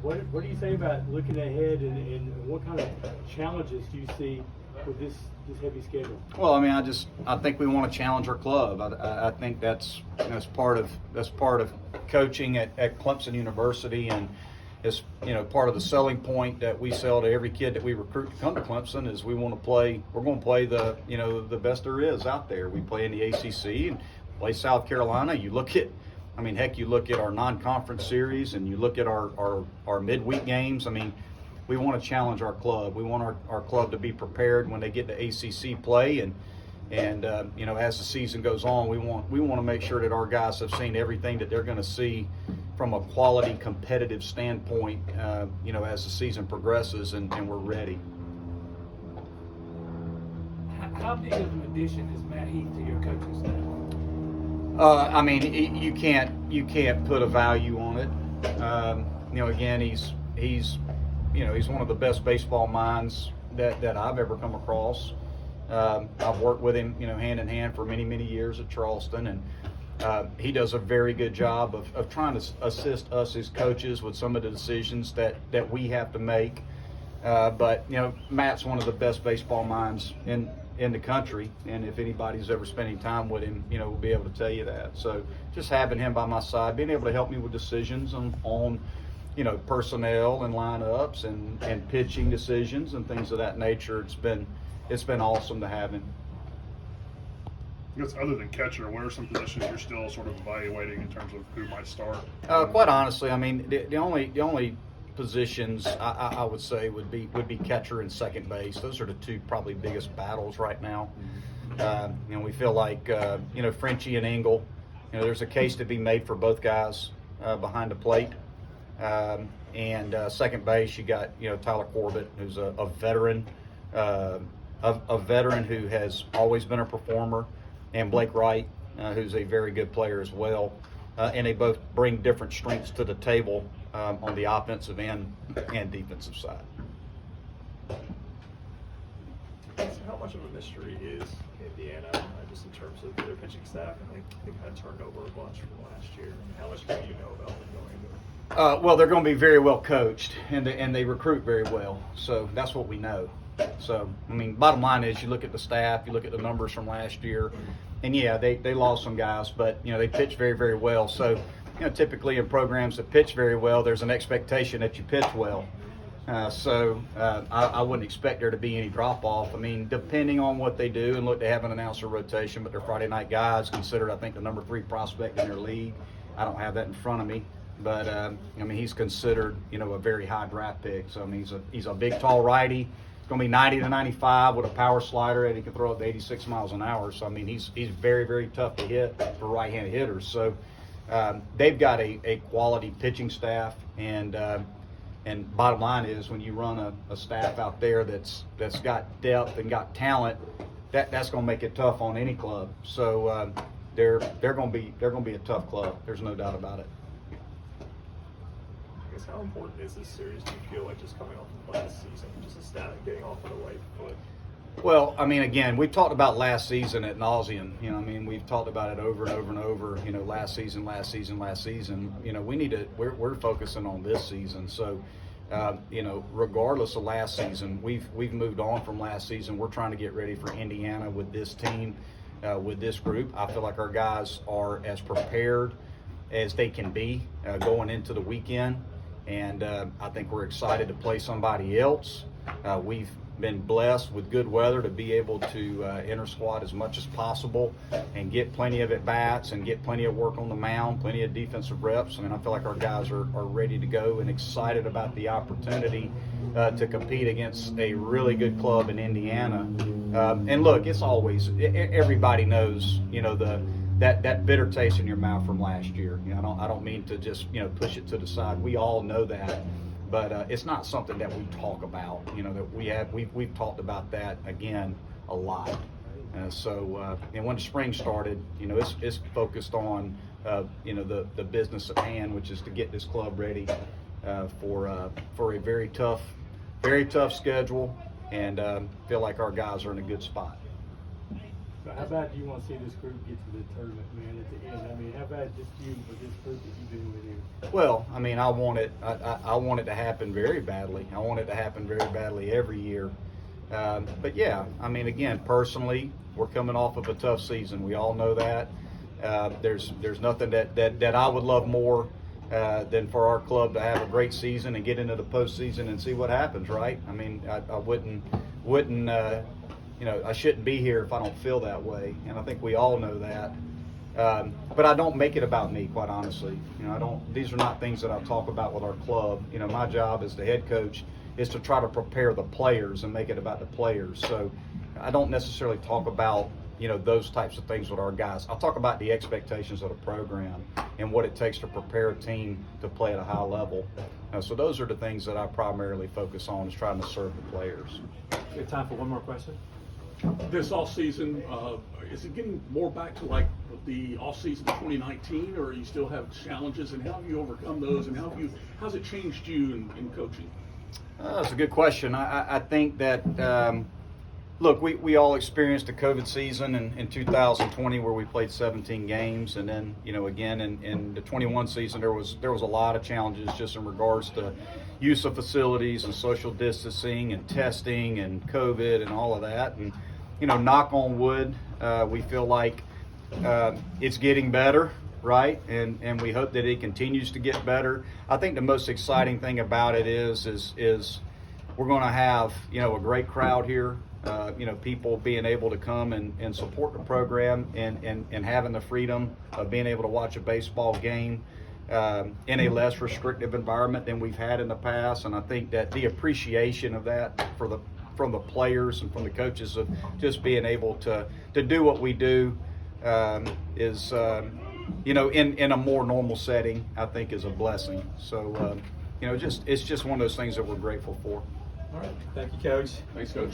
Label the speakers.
Speaker 1: What do you say about looking ahead and what kind of challenges do you see with this heavy schedule?
Speaker 2: Well, I mean, I think we want to challenge our club. I think that's part of coaching at Clemson University, and it's part of the selling point that we sell to every kid that we recruit to come to Clemson is we're going to play the the best there is out there. We play in the ACC and play South Carolina. You look at our non-conference series and you look at our midweek games. I mean, we want to challenge our club. We want our club to be prepared when they get to ACC play, and as the season goes on, we want to make sure that our guys have seen everything that they're going to see from a quality competitive standpoint, as the season progresses, and we're ready.
Speaker 3: How big of an addition is Matt Heath to your coaching staff?
Speaker 2: I mean, you can't put a value on it. Again, he's one of the best baseball minds that I've ever come across. I've worked with him, hand in hand for many years at Charleston, and he does a very good job of trying to assist us as coaches with some of the decisions that we have to make. But Matt's one of the best baseball minds in the country, and if anybody's ever spent any time with him, will be able to tell you that. So just having him by my side, being able to help me with decisions on personnel and lineups and pitching decisions and things of that nature, it's been awesome to have him.
Speaker 4: I guess other than catcher, what are some positions you're still sort of evaluating in terms of who might start?
Speaker 2: Quite honestly, I mean, the only positions I would say would be catcher and second base. Those are the two probably biggest battles right now. We feel like Frenchie and Engel. There's a case to be made for both guys behind the plate. And second base, you got Tyler Corbett, who's a veteran, a veteran who has always been a performer, and Blake Wright, who's a very good player as well. And they both bring different strengths to the table on the offensive and defensive side.
Speaker 5: So how much of a mystery is Indiana, just in terms of their pitching staff? And they've had turned over a bunch from last year. How much do you know about them going into it?
Speaker 2: Well, they're going to be very well coached, and they recruit very well. So that's what we know. So, I mean, bottom line is you look at the staff, you look at the numbers from last year, and yeah, they lost some guys, but they pitch very well. So, typically in programs that pitch very well, there's an expectation that you pitch well. I wouldn't expect there to be any drop off. I mean, depending on what they do, and look, they have an announcer rotation, but their Friday night guy is considered, I think, the number 3 prospect in their league. I don't have that in front of me, but he's considered a very high draft pick. So I mean, he's a big, tall righty. It's going to be 90 to 95 with a power slider, and he can throw up to 86 miles an hour. So I mean, he's very tough to hit for right-handed hitters. So they've got a quality pitching staff, and bottom line is when you run a staff out there that's got depth and got talent, that's going to make it tough on any club. So they're going to be a tough club. There's no doubt about it.
Speaker 5: I guess how important is this series? Do you feel like just coming off of last season, just ecstatic, getting off on the right foot?
Speaker 2: Well, I mean, again, we've talked about last season ad nauseum. We've talked about it over and over and over. Last season. We need to. We're focusing on this season. So, regardless of last season, we've moved on from last season. We're trying to get ready for Indiana with this team, with this group. I feel like our guys are as prepared as they can be going into the weekend, and I think we're excited to play somebody else. We've been blessed with good weather to be able to enter squad as much as possible and get plenty of at-bats and get plenty of work on the mound, plenty of defensive reps. I mean, I feel like our guys are ready to go and excited about the opportunity to compete against a really good club in Indiana. And look, it's always, everybody knows, that bitter taste in your mouth from last year. I don't mean to just, push it to the side. We all know that. But it's not something that we talk about, that we've talked about that again a lot. And when the spring started, it's focused on, the business at hand, which is to get this club ready for a very tough schedule, and feel like our guys are in a good spot.
Speaker 1: So how bad do you want to see this group get to the tournament, man, at the end? I mean, how bad just you with this group that you've been with here?
Speaker 2: Well, I mean, I want it to happen very badly. I want it to happen very badly every year. But yeah, I mean, again, personally, we're coming off of a tough season. We all know that. There's nothing that I would love more than for our club to have a great season and get into the postseason and see what happens, right? I mean, I wouldn't I shouldn't be here if I don't feel that way, and I think we all know that. But I don't make it about me, quite honestly. These are not things that I talk about with our club. My job as the head coach is to try to prepare the players and make it about the players. So I don't necessarily talk about those types of things with our guys. I'll talk about the expectations of the program and what it takes to prepare a team to play at a high level. So those are the things that I primarily focus on, is trying to serve the players.
Speaker 6: We have time for one more question.
Speaker 7: This off season, is it getting more back to like the off season of 2019, or you still have challenges, and how have you overcome those, and how's it changed you in coaching?
Speaker 2: That's a good question. I think that look, we all experienced a COVID season in 2020 where we played 17 games, and then again in the 21 season there was a lot of challenges just in regards to use of facilities and social distancing and testing and COVID and all of that. And knock on wood, we feel like it's getting better, right? And we hope that it continues to get better. I think the most exciting thing about it is we're going to have a great crowd here. People being able to come and support the program and having the freedom of being able to watch a baseball game in a less restrictive environment than we've had in the past. And I think that the appreciation of that from the players and from the coaches of just being able to do what we do is in a more normal setting, I think is a blessing. So it's just one of those things that we're grateful for.
Speaker 6: All right. Thank you, Coach.
Speaker 7: Thanks, Coach.